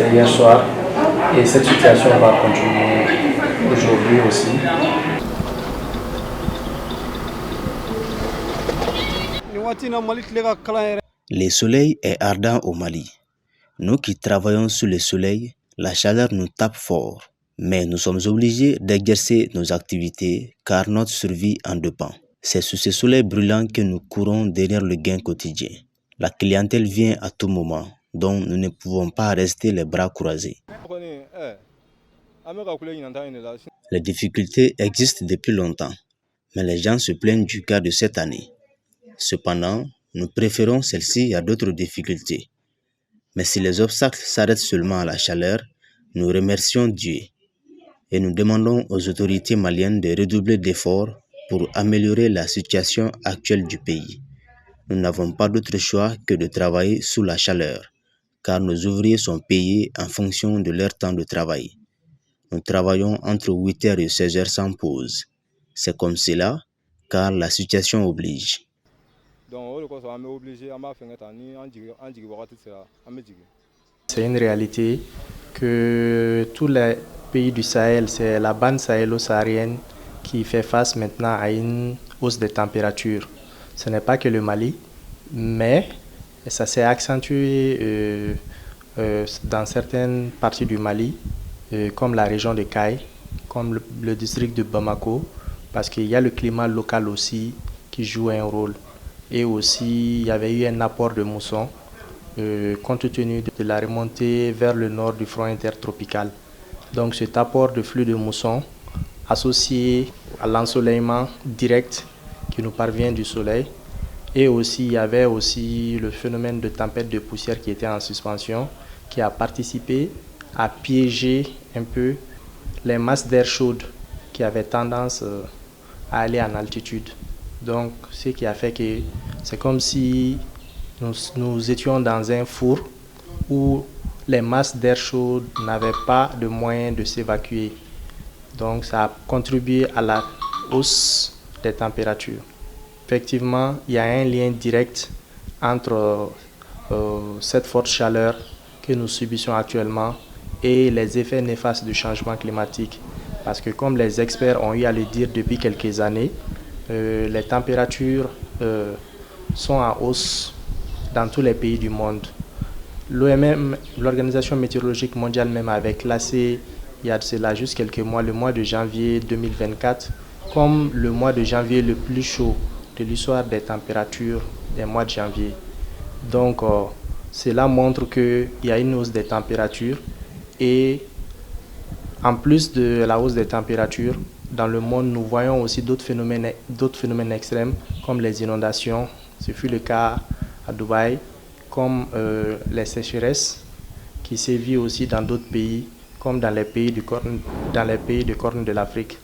c'était hier soir et cette situation va continuer aujourd'hui aussi. Le soleil est ardent au Mali. Nous qui travaillons sous le soleil, la chaleur nous tape fort. Mais nous sommes obligés d'exercer nos activités car notre survie en dépend. C'est sous ce soleil brûlant que nous courons derrière le gain quotidien. La clientèle vient à tout moment, donc nous ne pouvons pas rester les bras croisés. Les difficultés existent depuis longtemps, mais les gens se plaignent du cas de cette année. Cependant, nous préférons celle-ci à d'autres difficultés. Mais si les obstacles s'arrêtent seulement à la chaleur, nous remercions Dieu et nous demandons aux autorités maliennes de redoubler d'efforts pour améliorer la situation actuelle du pays. Nous n'avons pas d'autre choix que de travailler sous la chaleur, car nos ouvriers sont payés en fonction de leur temps de travail. Nous travaillons entre 8h et 16h sans pause. C'est comme cela, car la situation oblige. C'est une réalité que tous les pays du Sahel, c'est la bande sahélo-saharienne qui fait face maintenant à une hausse des températures. Ce n'est pas que le Mali, mais ça s'est accentué dans certaines parties du Mali, comme la région de Kayes, comme le district de Bamako, parce qu'il y a le climat local aussi qui joue un rôle. Et aussi, il y avait eu un apport de mousson compte tenu de la remontée vers le nord du front intertropical. Donc cet apport de flux de mousson associé à l'ensoleillement direct qui nous parvient du soleil, et aussi il y avait aussi le phénomène de tempête de poussière qui était en suspension, qui a participé à piéger un peu les masses d'air chaude qui avaient tendance à aller en altitude. Donc ce qui a fait que c'est comme si nous étions dans un four où les masses d'air chaud n'avaient pas de moyen de s'évacuer. Donc ça a contribué à la hausse des températures. Effectivement, il y a un lien direct entre cette forte chaleur que nous subissons actuellement et les effets néfastes du changement climatique. Parce que comme les experts ont eu à le dire depuis quelques années, les températures sont en hausse dans tous les pays du monde. L'OMM, l'Organisation météorologique mondiale même, avait classé, il y a de cela juste quelques mois, le mois de janvier 2024 comme le mois de janvier le plus chaud de l'histoire des températures des mois de janvier. Donc cela montre qu'il y a une hausse des températures, et en plus de la hausse des températures, dans le monde, nous voyons aussi d'autres phénomènes extrêmes comme les inondations. Ce fut le cas à Dubaï, comme les sécheresses qui sévissent aussi dans d'autres pays, comme dans les pays du Corne de l'Afrique.